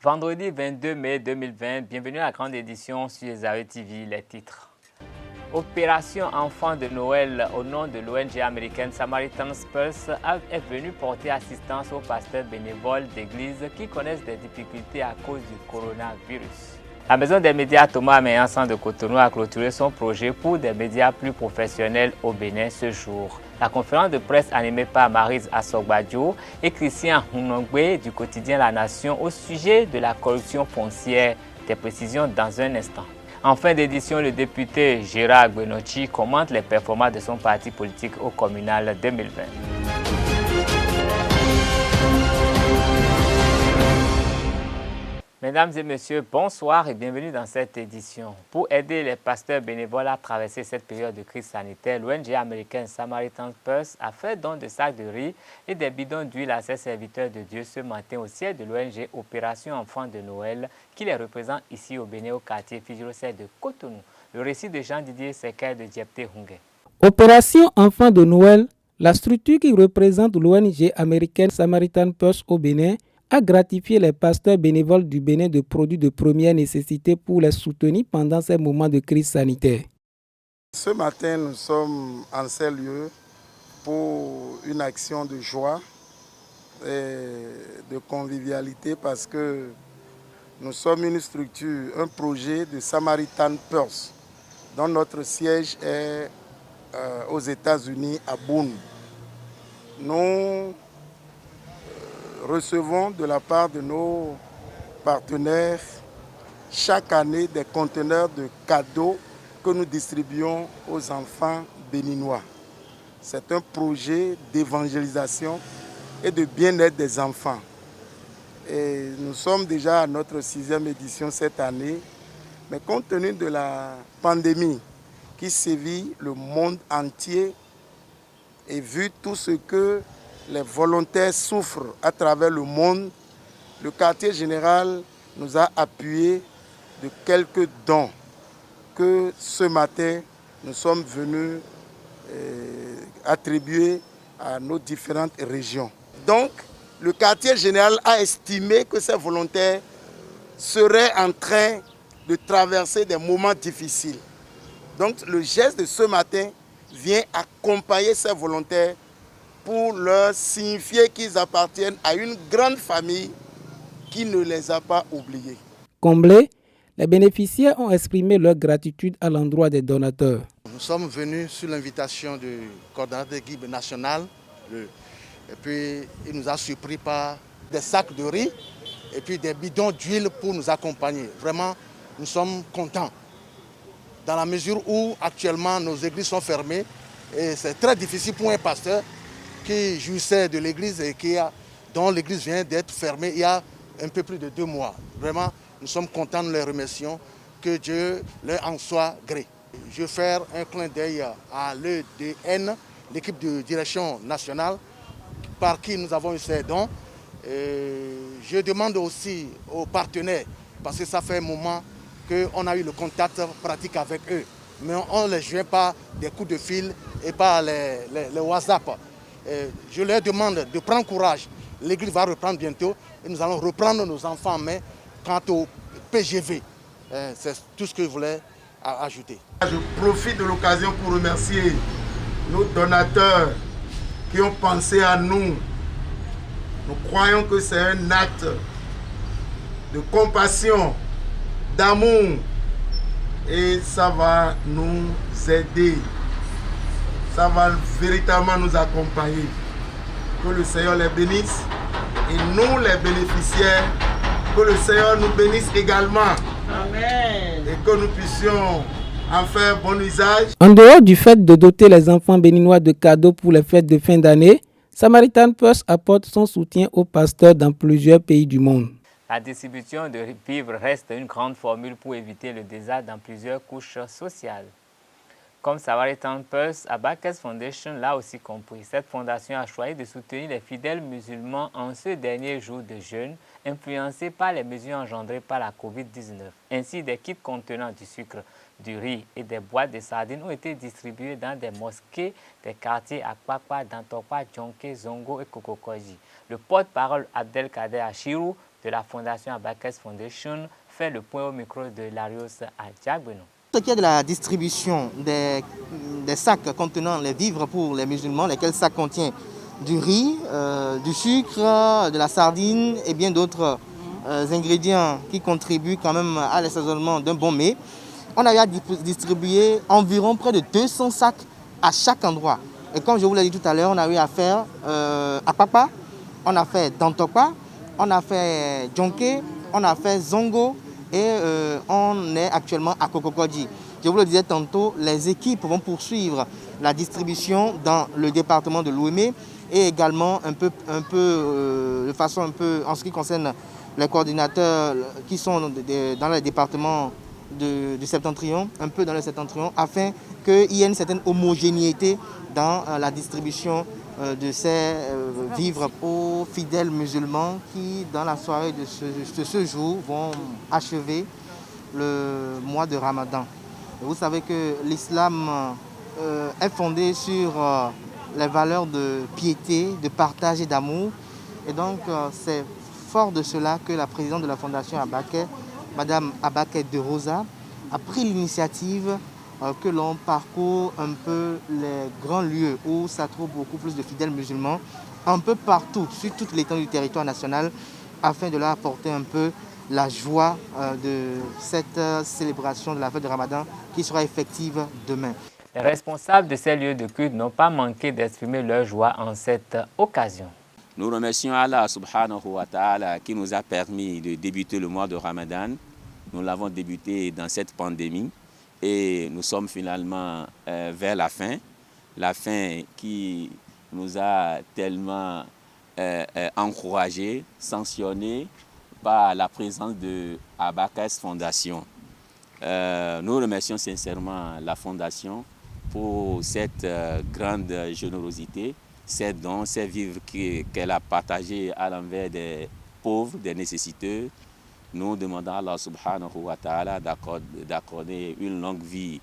Vendredi 22 mai 2020, bienvenue à la grande édition sur Zawe TV, les titres. Opération Enfant de Noël au nom de l'ONG américaine Samaritan's Purse est venue porter assistance aux pasteurs bénévoles d'église qui connaissent des difficultés à cause du coronavirus. La maison des médias Thomas Améansan de Cotonou a clôturé son projet pour des médias plus professionnels au Bénin ce jour. La conférence de presse animée par Maryse Assogbadjo et Christian Hunongwe du quotidien La Nation au sujet de la corruption foncière. Des précisions dans un instant. En fin d'édition, le député Gérard Gbenochi commente les performances de son parti politique au communal 2020. Mesdames et messieurs, bonsoir et bienvenue dans cette édition. Pour aider les pasteurs bénévoles à traverser cette période de crise sanitaire, l'ONG américaine Samaritan's Purse a fait don de sacs de riz et des bidons d'huile à ses serviteurs de Dieu ce matin au siège de l'ONG Opération Enfants de Noël qui les représente ici au Bénin au quartier Fijirosset de Cotonou. Le récit de Jean-Didier Sekai de Diepté Hungé. Opération Enfants de Noël, la structure qui représente l'ONG américaine Samaritan's Purse au Bénin, a gratifié les pasteurs bénévoles du Bénin de produits de première nécessité pour les soutenir pendant ces moments de crise sanitaire. Ce matin, nous sommes en ces lieux pour une action de joie et de convivialité parce que nous sommes une structure, un projet de Samaritan's Purse dont notre siège est aux États-Unis à Boone. Nous recevons de la part de nos partenaires chaque année des conteneurs de cadeaux que nous distribuons aux enfants béninois. C'est un projet d'évangélisation et de bien-être des enfants. Et nous sommes déjà à notre 6e édition cette année, mais compte tenu de la pandémie qui sévit le monde entier et vu tout ce que les volontaires souffrent à travers le monde, le quartier général nous a appuyés de quelques dons que ce matin nous sommes venus attribuer à nos différentes régions. Donc, le quartier général a estimé que ces volontaires seraient en train de traverser des moments difficiles. Donc, le geste de ce matin vient accompagner ces volontaires pour leur signifier qu'ils appartiennent à une grande famille qui ne les a pas oubliés. Comblés, les bénéficiaires ont exprimé leur gratitude à l'endroit des donateurs. Nous sommes venus sur l'invitation du coordonnateur de guide national et puis il nous a surpris par des sacs de riz et puis des bidons d'huile pour nous accompagner. Vraiment, nous sommes contents dans la mesure où actuellement nos églises sont fermées et c'est très difficile pour un pasteur qui jouissait de l'église et dont l'église vient d'être fermée il y a un peu plus de 2 mois. Vraiment, nous sommes contents, nous les remercions, que Dieu leur en soit gré. Je vais faire un clin d'œil à l'EDN, l'équipe de direction nationale, par qui nous avons eu ces dons. Je demande aussi aux partenaires, parce que ça fait un moment qu'on a eu le contact pratique avec eux, mais on ne les joint pas des coups de fil et pas les WhatsApp. Je leur demande de prendre courage. L'église va reprendre bientôt et nous allons reprendre nos enfants en main. Quant au PGV, c'est tout ce que je voulais ajouter. Je profite de l'occasion pour remercier nos donateurs qui ont pensé à nous. Nous croyons que c'est un acte de compassion, d'amour et ça va nous aider. Ça va véritablement nous accompagner. Que le Seigneur les bénisse et nous les bénéficiaires, que le Seigneur nous bénisse également. Amen. Et que nous puissions en faire bon usage. En dehors du fait de doter les enfants béninois de cadeaux pour les fêtes de fin d'année, Samaritan's Purse apporte son soutien aux pasteurs dans plusieurs pays du monde. La distribution de vivres reste une grande formule pour éviter le désastre dans plusieurs couches sociales. Comme Samaritan's Purse, Abacus Foundation l'a aussi compris. Cette fondation a choisi de soutenir les fidèles musulmans en ce dernier jour de jeûne, influencés par les mesures engendrées par la COVID-19. Ainsi, des kits contenant du sucre, du riz et des boîtes de sardines ont été distribués dans des mosquées des quartiers Akpakpa, Dantokpa, Djonké, Zongo et Kokokoji. Le porte-parole Abdelkader Achirou de la Fondation Abakès Foundation fait le point au micro de Larios Adjagbeno. Ce qui est de la distribution des sacs contenant les vivres pour les musulmans, lesquels sacs contiennent du riz, du sucre, de la sardine et bien d'autres ingrédients qui contribuent quand même à l'assaisonnement d'un bon mets. On a distribué environ près de 200 sacs à chaque endroit. Et comme je vous l'ai dit tout à l'heure, on a eu à faire à Papa, on a fait Dantokpa, on a fait Djonké, on a fait Zongo et on est actuellement à Kokokodji. Je vous le disais tantôt, les équipes vont poursuivre la distribution dans le département de l'Ouémé et également de façon un peu en ce qui concerne les coordinateurs qui sont dans les départements du septentrion, un peu dans le septentrion, afin qu'il y ait une certaine homogénéité dans la distribution de ces vivres aux fidèles musulmans qui, dans la soirée de ce jour, vont achever le mois de Ramadan. Et vous savez que l'islam est fondé sur les valeurs de piété, de partage et d'amour. Et donc, c'est fort de cela que la présidente de la Fondation Abakès, Madame Abakès de Rosa, a pris l'initiative que l'on parcourt un peu les grands lieux où ça trouve beaucoup plus de fidèles musulmans, un peu partout, sur toute l'étendue du territoire national, afin de leur apporter un peu la joie de cette célébration de la fête de Ramadan qui sera effective demain. Les responsables de ces lieux de culte n'ont pas manqué d'exprimer leur joie en cette occasion. Nous remercions Allah subhanahu wa ta'ala qui nous a permis de débuter le mois de Ramadan. Nous l'avons débuté dans cette pandémie et nous sommes finalement vers la fin qui nous a tellement encouragés, sanctionnés par la présence de Abakès Foundation. Nous remercions sincèrement la Fondation pour cette grande générosité, ces dons, ces vivres qu'elle a partagés à l'envers des pauvres, des nécessiteux. Nous demandons à Allah subhanahu wa ta'ala d'accorder une longue vie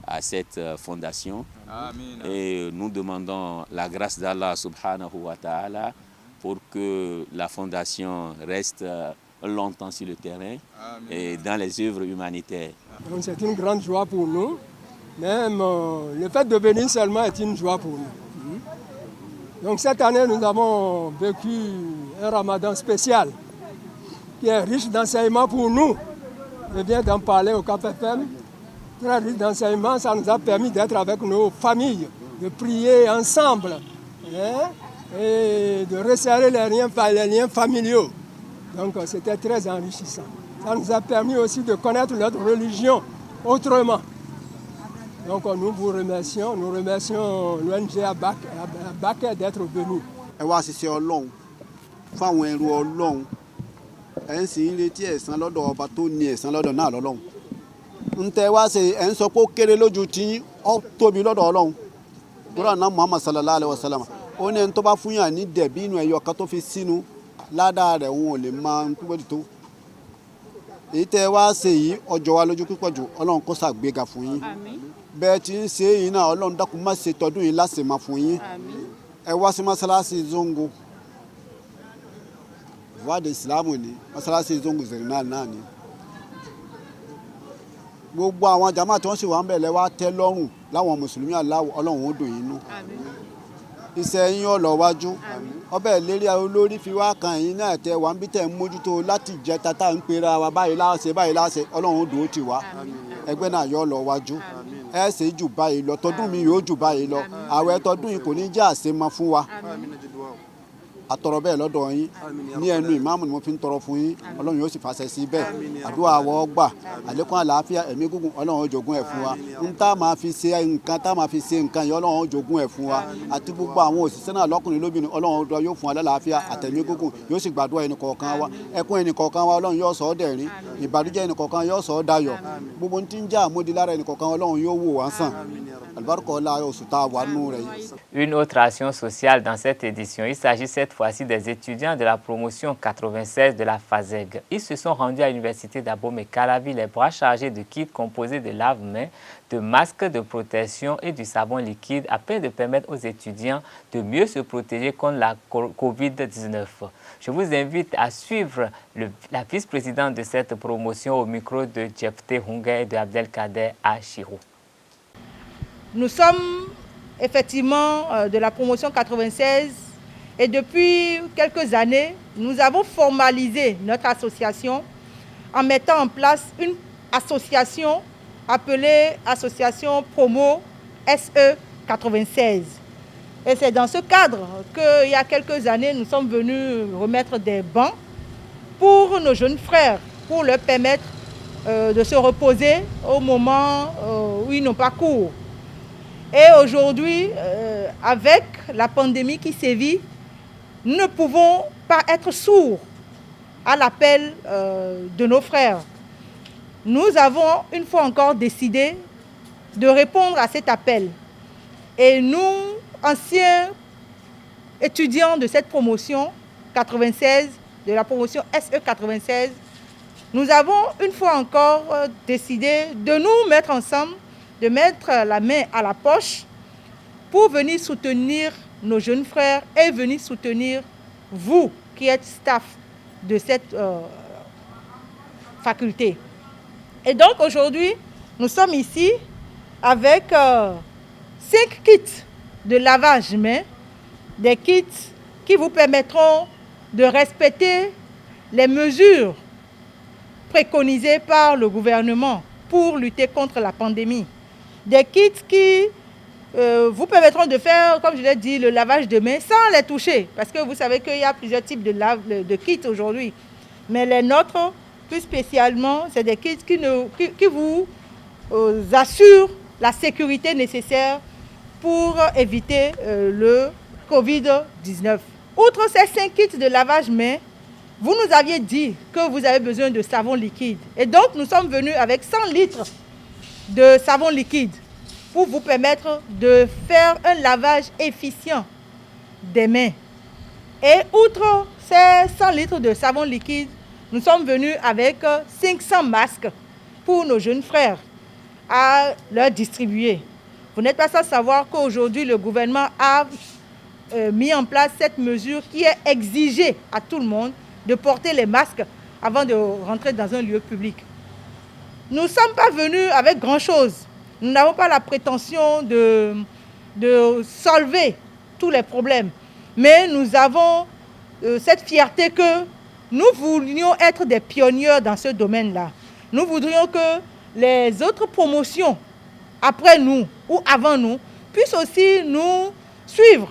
à cette fondation. Amen. Et nous demandons la grâce d'Allah subhanahu wa ta'ala pour que la fondation reste longtemps sur le terrain. Amen. Et dans les œuvres humanitaires. C'est une grande joie pour nous. Même le fait de venir seulement est une joie pour nous. Donc cette année, nous avons vécu un Ramadan spécial qui est riche d'enseignements pour nous. Je viens d'en parler au Cap FM. Très riche d'enseignements, ça nous a permis d'être avec nos familles, de prier ensemble et de resserrer les liens familiaux. Donc c'était très enrichissant. Ça nous a permis aussi de connaître notre religion autrement. Donc nous vous remercions, nous remercions l'ONG Abakès d'être venu. ẹ̀ ń sì ń retí ẹ̀san lọ́dọ̀ ọba tó ní ẹ̀san lọ́dọ̀ náà lọ́lọ́run ń tẹ́ wá ṣe ẹ̀ ń sọ pé ó kéré lójú tí ó tóbi lọ́dọ̀ ọlọ́run kúrò náà Muhammad sallallahu alayhi wa sallam ó ní ẹni tó bá fún yàn ní dẹ̀bí inú ẹ̀yọ kan tó fi sínú ládàá rẹ̀ òun ò lè máa ń pípẹ́ tó èyí tẹ́ wá ṣe yìí ọjọ́ wa lójú pípọ̀ jù ọlọ́run kó ṣàgbéga fún yín bẹ́ẹ̀ tí ń ṣe yìí náà ọlọ́run dákun má ṣe tọdún yìí láṣẹ máa fún yín ẹ wá sí mọ́sálásí Zongo wádìí ìsìlámù ni mọ́sálásí Zongo zẹ̀rìnà náà ni gbogbo àwọn jàmáà tí wọ́n sì wà ń bẹ̀rẹ̀ wá tẹ́ lọ́rùn láwọn mùsùlùmí aláwọ̀ ọlọ́run ó dùn yín nú iṣẹ́ yín ó lọ wájú ọbẹ̀ lérí olórí fi wá kan yín náà tẹ wà ń bí tẹ̀ ń mójútó láti jẹ tata ń pera wa báyìí láṣẹ ọlọ́run ó dùn ó tì wá ẹgbẹ́ náà yóò lọ wájú ẹ ṣe jù báyìí lọ tọdún mi yóò jù báyìí lọ àwẹ̀ tọdún yìí kò ní jẹ́ àṣemọ fún wa àtọrọ bẹ́ẹ̀ lọ́dọ̀ yín ní ẹnu ìmáàmù ni mo fi ń tọrọ fún yín ọlọ́run yóò sì fàṣẹ sí bẹ́ẹ̀ àdúrà àwọ̀ gbà àlékún àlàáfíà ẹ̀mí gígùn ọlọ́run ó jogún ẹ̀ fún wa ń tá máa fi ṣe nǹkan yìí ọlọ́run ó jogún ẹ̀ fún wa àti gbogbo àwọn òṣìṣẹ́ náà lọ́kùnrin lóbìnrin ọlọ́run yóò fún wa lálàáfíà àtẹ̀mí gígùn yóò sì gbàdúrà ẹnì kọ̀ọ̀kan wa ẹkún ẹnì kọ̀ọ̀kan wa ọlọ́run yóò sọ ọ́ dẹ̀rín ìbànújẹ́ ẹnì kọ̀ọ̀kan yóò sọ ọ́ dayọ̀ gbogbo ń tí ń jẹ́ àmúdi lára ẹnì kọ̀ọ̀kan ọlọ́run yóò wò wá sàn Une autre action sociale dans cette édition. Il s'agit cette fois-ci des étudiants de la promotion 96 de la FASEG. Ils se sont rendus à l'université d'Abomey-Calavi les bras chargés de kits composés de lave-mains, de masques de protection et du savon liquide afin de permettre aux étudiants de mieux se protéger contre la COVID-19. Je vous invite à suivre la vice-présidente de cette promotion au micro de Djepté Hunga et de Abdelkader Achirou. Nous sommes effectivement de la promotion 96 et depuis quelques années, nous avons formalisé notre association en mettant en place une association appelée Association Promo SE 96. Et c'est dans ce cadre qu'il y a quelques années, nous sommes venus remettre des bancs pour nos jeunes frères, pour leur permettre de se reposer au moment où ils n'ont pas cours. Et aujourd'hui, avec la pandémie qui sévit, nous ne pouvons pas être sourds à l'appel de nos frères. Nous avons une fois encore décidé de répondre à cet appel. Et nous, anciens étudiants de cette promotion 96, de la promotion SE 96, nous avons une fois encore décidé de nous mettre ensemble, de mettre la main à la poche pour venir soutenir nos jeunes frères et venir soutenir vous qui êtes staff de cette faculté. Et donc aujourd'hui, nous sommes ici avec 5 kits de lavage main, des kits qui vous permettront de respecter les mesures préconisées par le gouvernement pour lutter contre la pandémie. Des kits qui vous permettront de faire, comme je l'ai dit, le lavage de mains sans les toucher. Parce que vous savez qu'il y a plusieurs types de kits aujourd'hui. Mais les nôtres, plus spécialement, c'est des kits qui vous assurent la sécurité nécessaire pour éviter le Covid-19. Outre ces 5 kits de lavage mains, vous nous aviez dit que vous avez besoin de savon liquide. Et donc, nous sommes venus avec 100 litres de savon liquide pour vous permettre de faire un lavage efficient des mains. Et outre ces 100 litres de savon liquide, nous sommes venus avec 500 masques pour nos jeunes frères à leur distribuer. Vous n'êtes pas sans savoir qu'aujourd'hui, le gouvernement a mis en place cette mesure qui est exigée à tout le monde de porter les masques avant de rentrer dans un lieu public. Nous ne sommes pas venus avec grand-chose. Nous n'avons pas la prétention de solver tous les problèmes. Mais nous avons cette fierté que nous voulions être des pionniers dans ce domaine-là. Nous voudrions que les autres promotions, après nous ou avant nous, puissent aussi nous suivre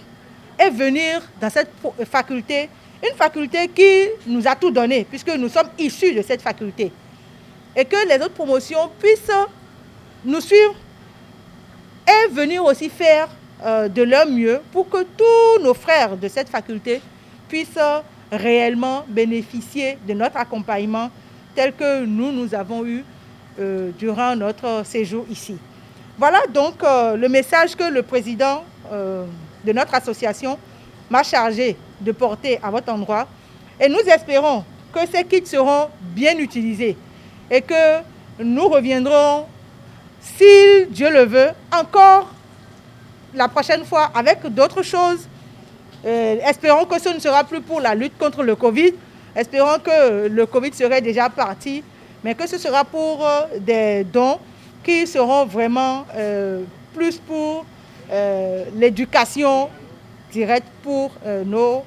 et venir dans cette faculté, une faculté qui nous a tout donné, puisque nous sommes issus de cette faculté. Et que les autres promotions puissent nous suivre et venir aussi faire de leur mieux pour que tous nos frères de cette faculté puissent réellement bénéficier de notre accompagnement tel que nous avons eu durant notre séjour ici. Voilà donc le message que le président de notre association m'a chargé de porter à votre endroit. Et nous espérons que ces kits seront bien utilisés et que nous reviendrons, si Dieu le veut, encore la prochaine fois avec d'autres choses. Espérons que ce ne sera plus pour la lutte contre le Covid. Espérons que le Covid serait déjà parti, mais que ce sera pour des dons qui seront vraiment plus pour l'éducation directe pour nos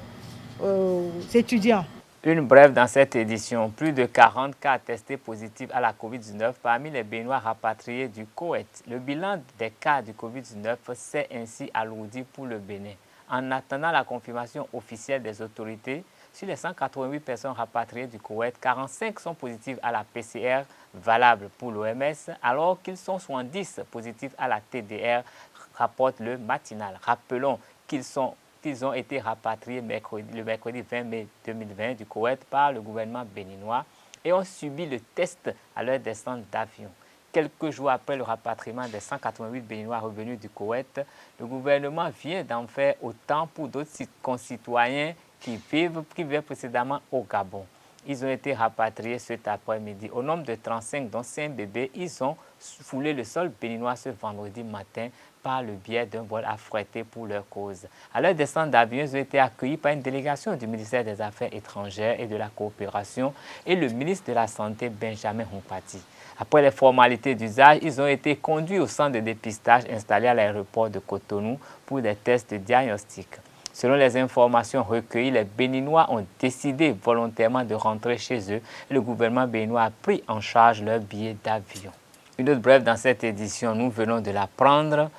étudiants. Une brève dans cette édition. Plus de 40 cas testés positifs à la COVID-19 parmi les Béninois rapatriés du Koweït. Le bilan des cas du COVID-19 s'est ainsi alourdi pour le Bénin. En attendant la confirmation officielle des autorités, sur les 188 personnes rapatriées du Koweït, 45 sont positives à la PCR valable pour l'OMS, alors qu'ils sont 70 positifs à la TDR, rapporte le matinal. Rappelons qu'ils ont été rapatriés le mercredi 20 mai 2020 du Koweït par le gouvernement béninois et ont subi le test à leur descente d'avion. quelques jours après le rapatriement des 188 Béninois revenus du Koweït, le gouvernement vient d'en faire autant pour d'autres concitoyens qui vivaient précédemment au Gabon. Ils ont été rapatriés cet après-midi. Au nombre de 35, dont 5 bébés, ils ont foulé le sol béninois ce vendredi matin par le biais d'un vol affrété pour leur cause. À leur descente d'avion, ils ont été accueillis par une délégation du ministère des Affaires étrangères et de la coopération et le ministre de la Santé, Benjamin Humpati. Après les formalités d'usage, ils ont été conduits au centre de dépistage installé à l'aéroport de Cotonou pour des tests de diagnostic. Selon les informations recueillies, les Béninois ont décidé volontairement de rentrer chez eux et le gouvernement béninois a pris en charge leur billet d'avion. Une autre brève dans cette édition, nous venons de l'apprendre,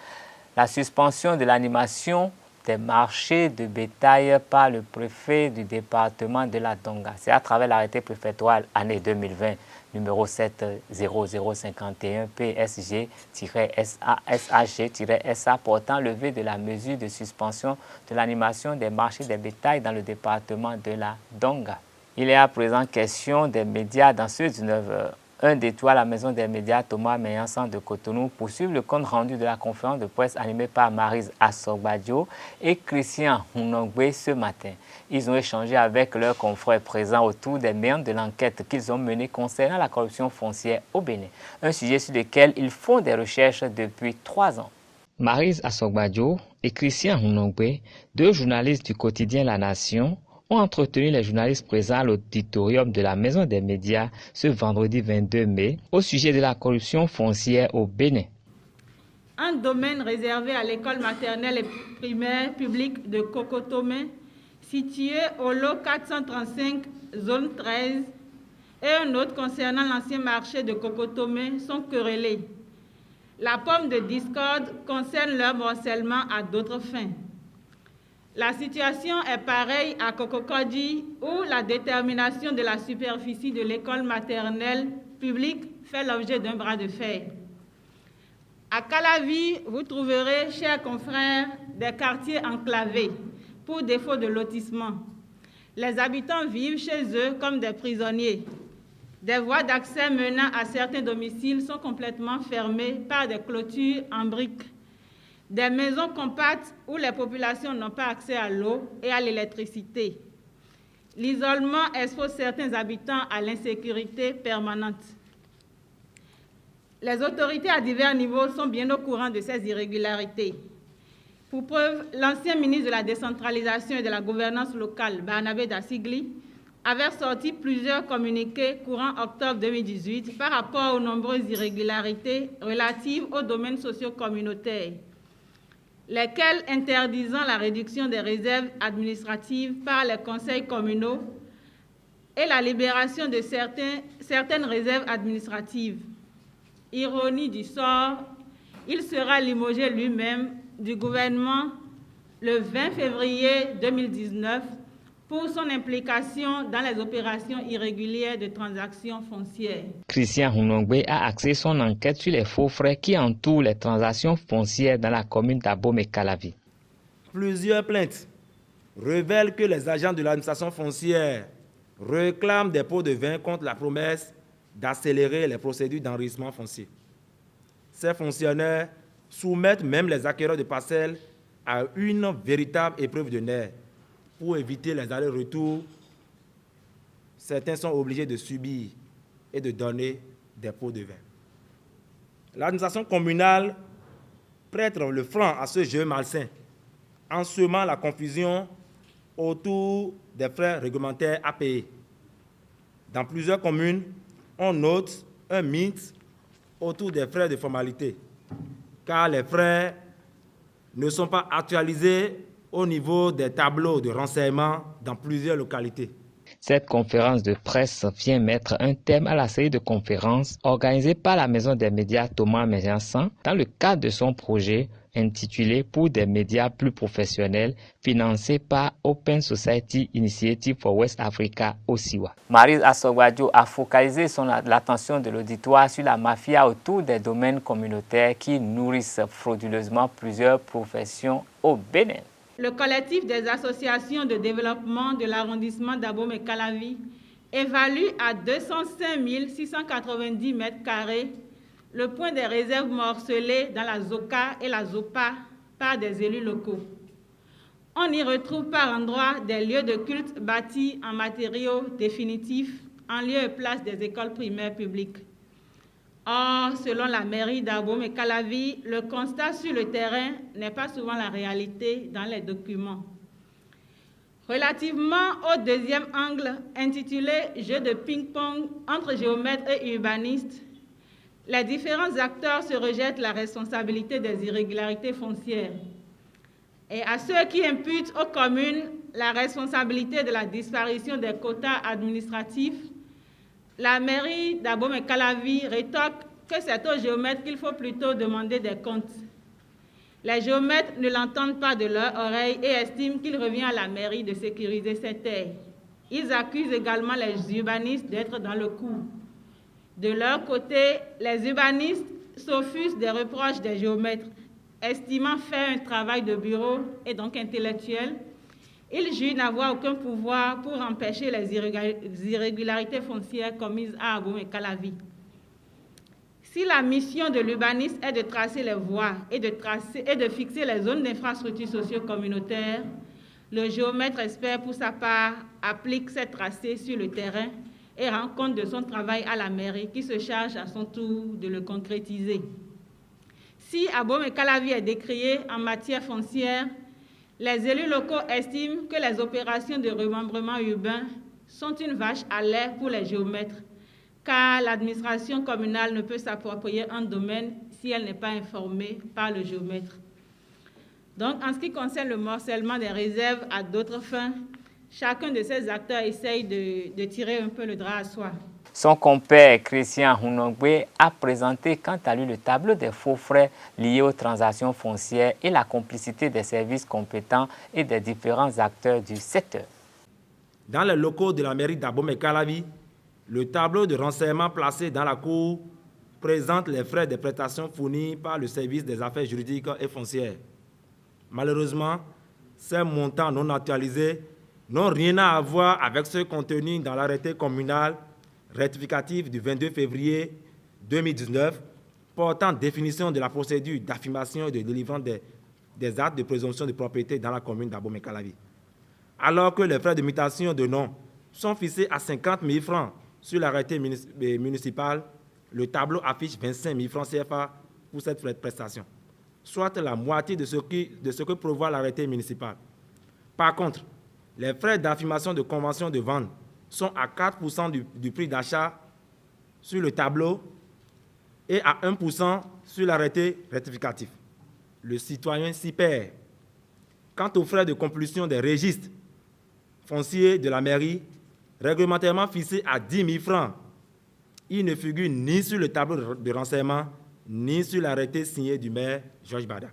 la suspension de l'animation des marchés de bétail par le préfet du département de la Donga. C'est à travers l'arrêté préfectoral année 2020, numéro 70051 PSG-SAG-SA portant levée de la mesure de suspension de l'animation des marchés des bétail dans le département de la Donga. Il est à présent question des médias dans ce 19h. Un d'étoile, la maison des médias Thomas Meyansan de Cotonou poursuivre le compte rendu de la conférence de presse animée par Maryse Assogbadjo et Christian Hunongwe ce matin. Ils ont échangé avec leurs confrères présents autour des méandres de l'enquête qu'ils ont menée concernant la corruption foncière au Bénin, un sujet sur lequel ils font des recherches depuis 3 ans. Maryse Assogbadjo et Christian Hunongwe, 2 journalistes du quotidien La Nation, ont entretenu les journalistes présents à l'auditorium de la Maison des médias ce vendredi 22 mai au sujet de la corruption foncière au Bénin. Un domaine réservé à l'école maternelle et primaire publique de Kokotomé, situé au lot 435, zone 13, et un autre concernant l'ancien marché de Kokotomé sont querellés. La pomme de discorde concerne leur morcellement à d'autres fins. La situation est pareille à Kokokodi, où la détermination de la superficie de l'école maternelle publique fait l'objet d'un bras de fer. À Calavi, vous trouverez, chers confrères, des quartiers enclavés pour défaut de lotissement. Les habitants vivent chez eux comme des prisonniers. Des voies d'accès menant à certains domiciles sont complètement fermées par des clôtures en briques. Des maisons compactes où les populations n'ont pas accès à l'eau et à l'électricité. L'isolement expose certains habitants à l'insécurité permanente. Les autorités à divers niveaux sont bien au courant de ces irrégularités. Pour preuve, l'ancien ministre de la décentralisation et de la gouvernance locale, Barnabé Dassigli, avait sorti plusieurs communiqués courant octobre 2018 par rapport aux nombreuses irrégularités relatives aux domaines socio-communautaires, lesquels interdisant la réduction des réserves administratives par les conseils communaux et la libération de certaines réserves administratives. Ironie du sort, il sera limogé lui-même du gouvernement le 20 février 2019 pour son implication dans les opérations irrégulières de transactions foncières. Christian Hunongwe a axé son enquête sur les faux frais qui entourent les transactions foncières dans la commune d'Abomey-Calavi. Plusieurs plaintes révèlent que les agents de l'administration foncière réclament des pots de vin contre la promesse d'accélérer les procédures d'enregistrement foncier. Ces fonctionnaires soumettent même les acquéreurs de parcelles à une véritable épreuve de nerfs. Pour éviter les allers-retours, certains sont obligés de subir et de donner des pots de vin. L'administration communale prête le franc à ce jeu malsain en semant la confusion autour des frais réglementaires à payer. Dans plusieurs communes, on note un mythe autour des frais de formalité, car les frais ne sont pas actualisés au niveau des tableaux de renseignement dans plusieurs localités. Cette conférence de presse vient mettre un thème à la série de conférences organisée par la Maison des médias Thomas Meyansan dans le cadre de son projet intitulé « Pour des médias plus professionnels » financé par Open Society Initiative for West Africa, OSIWA. Maryse Assogbadjo a focalisé l'attention de l'auditoire sur la mafia autour des domaines communautaires qui nourrissent frauduleusement plusieurs professions au Bénin. Le collectif des associations de développement de l'arrondissement d'Abomey-Calavi évalue à 205 690 m² le point des réserves morcelées dans la ZOCA et la ZOPA par des élus locaux. On y retrouve par endroits des lieux de culte bâtis en matériaux définitifs en lieu et place des écoles primaires publiques. Or, selon la mairie d'Abomey-Calavi, le constat sur le terrain n'est pas souvent la réalité dans les documents. Relativement au deuxième angle, intitulé « Jeu de ping-pong entre géomètres et urbanistes », les différents acteurs se rejettent la responsabilité des irrégularités foncières. Et à ceux qui imputent aux communes la responsabilité de la disparition des quotas administratifs, la mairie d'Abomey-Calavi rétorque que c'est aux géomètres qu'il faut plutôt demander des comptes. Les géomètres ne l'entendent pas de leur oreille et estiment qu'il revient à la mairie de sécuriser ces terres. Ils accusent également les urbanistes d'être dans le coup. De leur côté, les urbanistes s'offusent des reproches des géomètres, estimant faire un travail de bureau et donc intellectuel. Ils jurent n'avoir aucun pouvoir pour empêcher les irrégularités foncières commises à Abomey-Calavi. Si la mission de l'urbaniste est de tracer les voies et de fixer les zones d'infrastructures socio-communautaires, le géomètre expert, pour sa part, applique ces tracés sur le terrain et rend compte de son travail à la mairie qui se charge à son tour de le concrétiser. Si Abomey-Calavi est décrié en matière foncière, les élus locaux estiment que les opérations de remembrement urbain sont une vache à lait pour les géomètres, car l'administration communale ne peut s'approprier un domaine si elle n'est pas informée par le géomètre. Donc, en ce qui concerne le morcellement des réserves à d'autres fins, chacun de ces acteurs essaye de tirer un peu le drap à soi. Son compère Christian Hunongwe a présenté quant à lui le tableau des faux frais liés aux transactions foncières et la complicité des services compétents et des différents acteurs du secteur. Dans les locaux de la mairie d'Abomey-Calavi, le tableau de renseignement placé dans la cour présente les frais de prestations fournis par le service des affaires juridiques et foncières. Malheureusement, ces montants non actualisés n'ont rien à voir avec ceux contenus dans l'arrêté communal rectificatif du 22 février 2019 portant définition de la procédure d'affirmation et de délivrance des actes de présomption de propriété dans la commune d'Abomey-Calavi. Alors que les frais de mutation de nom sont fixés à 50 000 francs sur l'arrêté municipal, le tableau affiche 25 000 francs CFA pour cette prestation, soit la moitié de ce que prévoit l'arrêté municipal. Par contre, les frais d'affirmation de convention de vente sont à 4% du prix d'achat sur le tableau et à 1% sur l'arrêté rectificatif. Le citoyen s'y perd. Quant aux frais de compulsion des registres fonciers de la mairie, réglementairement fixés à 10 000 francs, ils ne figurent ni sur le tableau de renseignement, ni sur l'arrêté signé du maire Georges Bada.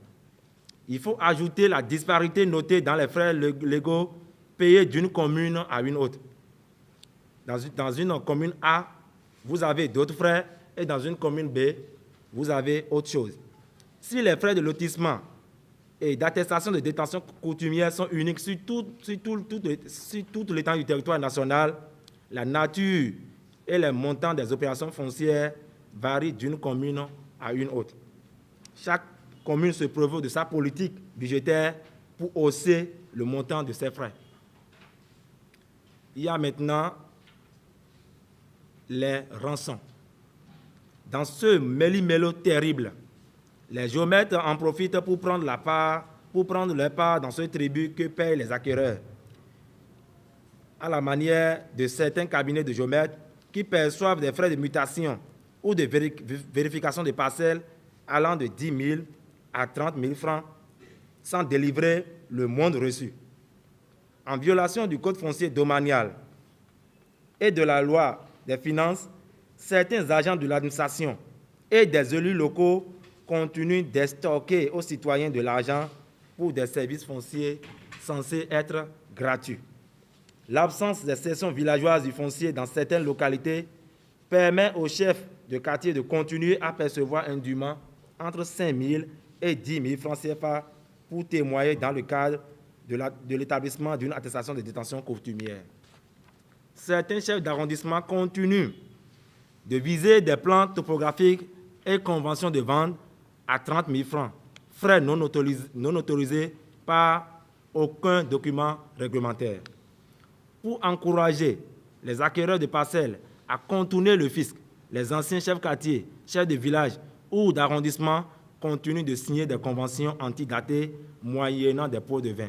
Il faut ajouter la disparité notée dans les frais légaux payés d'une commune à une autre. Dans une commune A, vous avez d'autres frais, et dans une commune B, vous avez autre chose. Si les frais de lotissement et d'attestation de détention coutumière sont uniques sur tout l'étendue du territoire national, la nature et les montants des opérations foncières varient d'une commune à une autre. Chaque commune se prévaut de sa politique budgétaire pour hausser le montant de ses frais. Il y a maintenant les rançons. Dans ce méli-mélo terrible, les géomètres en profitent pour prendre leur part dans ce tribut que payent les acquéreurs, à la manière de certains cabinets de géomètres qui perçoivent des frais de mutation ou de vérification des parcelles allant de 10 000 à 30 000 francs sans délivrer le moindre reçu. En violation du code foncier domanial et de la loi des finances, certains agents de l'administration et des élus locaux continuent d'extorquer aux citoyens de l'argent pour des services fonciers censés être gratuits. L'absence des sections villageoises du foncier dans certaines localités permet aux chefs de quartier de continuer à percevoir indûment entre 5 000 et 10 000 francs CFA pour témoigner dans le cadre de l'établissement d'une attestation de détention coutumière. Certains chefs d'arrondissement continuent de viser des plans topographiques et convention de vente à 30 000 francs, frais non autorisés par aucun document réglementaire. Pour encourager les acquéreurs de parcelles à contourner le fisc, les anciens chefs quartiers, chefs de village ou d'arrondissement continuent de signer des conventions antidatées moyennant des pots de vin.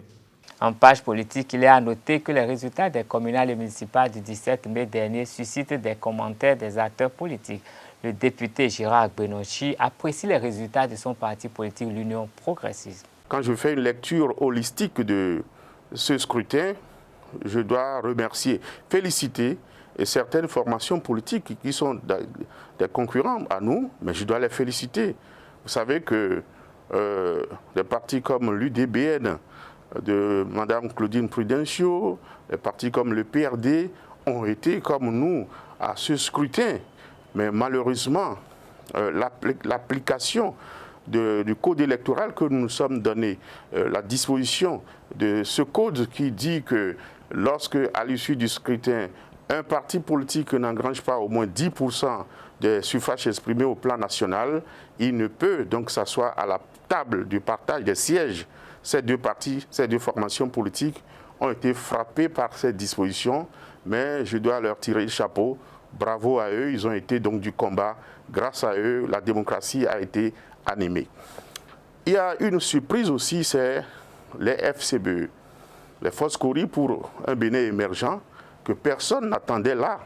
En page politique, il est à noter que les résultats des communales et municipales du 17 mai dernier suscitent des commentaires des acteurs politiques. Le député Gérard Benochi apprécie les résultats de son parti politique, l'Union progressiste. Quand je fais une lecture holistique de ce scrutin, je dois remercier, féliciter certaines formations politiques qui sont des concurrents à nous, mais je dois les féliciter. Vous savez que des partis comme l'UDBN, de Mme Claudine Prudencio, les partis comme le PRD ont été comme nous à ce scrutin. Mais malheureusement, l'application du code électoral que nous nous sommes donné, la disposition de ce code qui dit que lorsque, à l'issue du scrutin, un parti politique n'engrange pas au moins 10% des suffrages exprimés au plan national, il ne peut donc s'asseoir à la table du partage des sièges. Ces deux partis, ces deux formations politiques ont été frappées par cette disposition, mais je dois leur tirer le chapeau. Bravo à eux, ils ont été donc du combat. Grâce à eux, la démocratie a été animée. Il y a une surprise aussi, c'est les FCBE, les Forces Cori pour un Bénin émergent que personne n'attendait là.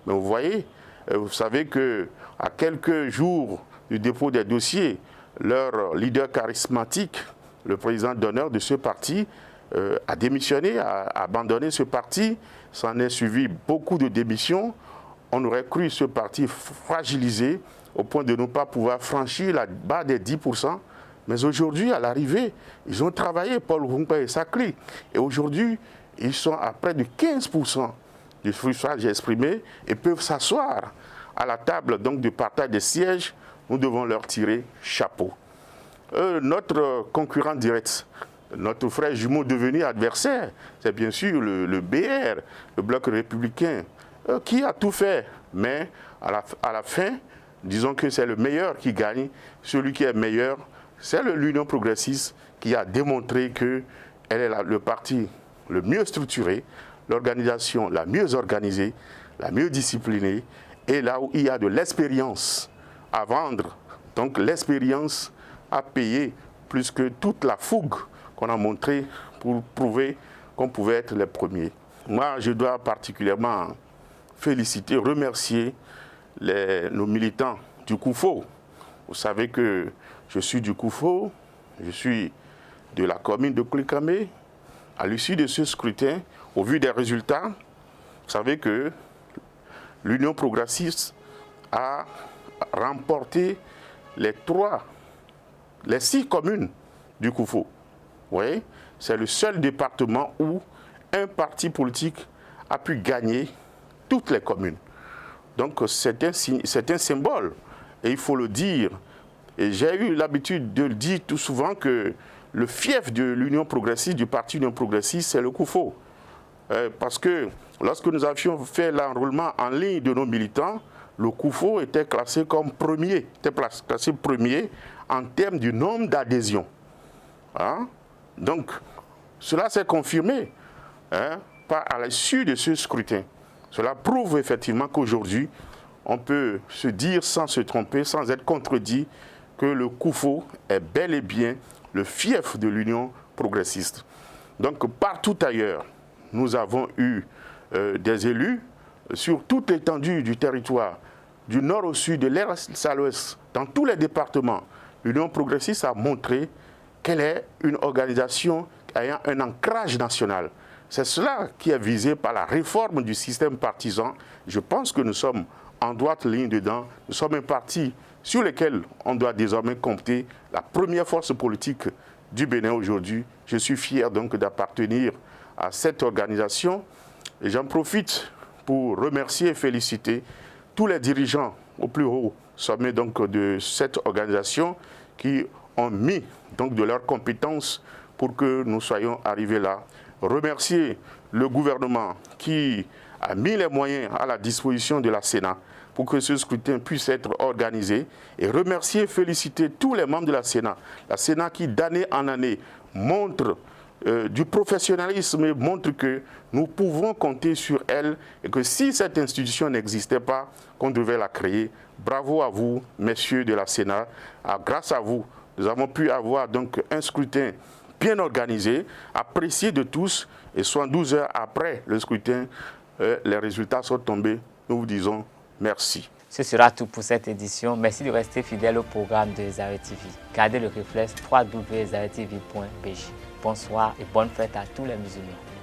Mais vous voyez, vous savez qu'à quelques jours du dépôt des dossiers, leur leader charismatique, le président d'honneur de ce parti, a démissionné, a abandonné ce parti. S'en est suivi beaucoup de démissions. On aurait cru ce parti fragilisé au point de ne pas pouvoir franchir la barre des 10%. Mais aujourd'hui, à l'arrivée, ils ont travaillé, Paul Rumpa et Sakli. Et aujourd'hui, ils sont à près de 15% du suffrage exprimé et peuvent s'asseoir à la table donc, de partage des sièges. Nous devons leur tirer chapeau. Notre concurrent direct, notre frère jumeau devenu adversaire, c'est bien sûr le BR, le Bloc républicain, qui a tout fait. Mais à la fin, disons que c'est le meilleur qui gagne. Celui qui est meilleur, c'est l'Union progressiste qui a démontré qu'elle est le parti le mieux structuré, l'organisation la mieux organisée, la mieux disciplinée, et là où il y a de l'expérience à vendre. Donc l'expérience a payé plus que toute la fougue qu'on a montrée pour prouver qu'on pouvait être les premiers. Moi, je dois particulièrement féliciter, remercier nos militants du Koufo. Vous savez que je suis du Koufo, je suis de la commune de Koulikamé. À l'issue de ce scrutin, au vu des résultats, vous savez que l'Union progressiste a remporté les 6 communes du Koufo. Vous voyez, c'est le seul département où un parti politique a pu gagner toutes les communes. Donc c'est un symbole, et il faut le dire. Et j'ai eu l'habitude de le dire tout souvent que le fief de l'Union progressiste, du parti Union progressiste, c'est le Koufo. Parce que lorsque nous avions fait l'enrôlement en ligne de nos militants, le Koufo était classé comme premier, en termes du nombre d'adhésions. Hein? Donc, cela s'est confirmé à l'issue de ce scrutin. Cela prouve effectivement qu'aujourd'hui, on peut se dire sans se tromper, sans être contredit, que le Koufo est bel et bien le fief de l'Union progressiste. Donc, partout ailleurs, nous avons eu des élus sur toute l'étendue du territoire, du nord au sud, de l'est à l'ouest, dans tous les départements. L'Union progressiste a montré qu'elle est une organisation ayant un ancrage national. C'est cela qui est visé par la réforme du système partisan. Je pense que nous sommes en droite ligne dedans. Nous sommes un parti sur lequel on doit désormais compter, la première force politique du Bénin aujourd'hui. Je suis fier donc d'appartenir à cette organisation et j'en profite pour remercier et féliciter tous les dirigeants au plus haut sommet donc de cette organisation qui ont mis donc de leurs compétences pour que nous soyons arrivés là. Remercier le gouvernement qui a mis les moyens à la disposition de la Sénat pour que ce scrutin puisse être organisé et remercier et féliciter tous les membres de la Sénat. La Sénat qui, d'année en année, montre du professionnalisme et montre que nous pouvons compter sur elle et que si cette institution n'existait pas, qu'on devait la créer. Bravo à vous, messieurs de la Sénat. Grâce à vous, nous avons pu avoir donc un scrutin bien organisé, apprécié de tous, et 72 heures après le scrutin, les résultats sont tombés. Nous vous disons merci. Ce sera tout pour cette édition. Merci de rester fidèle au programme de Zaret TV. Gardez le réflexe www.zarettv.pg. Bonsoir et bonne fête à tous les musulmans.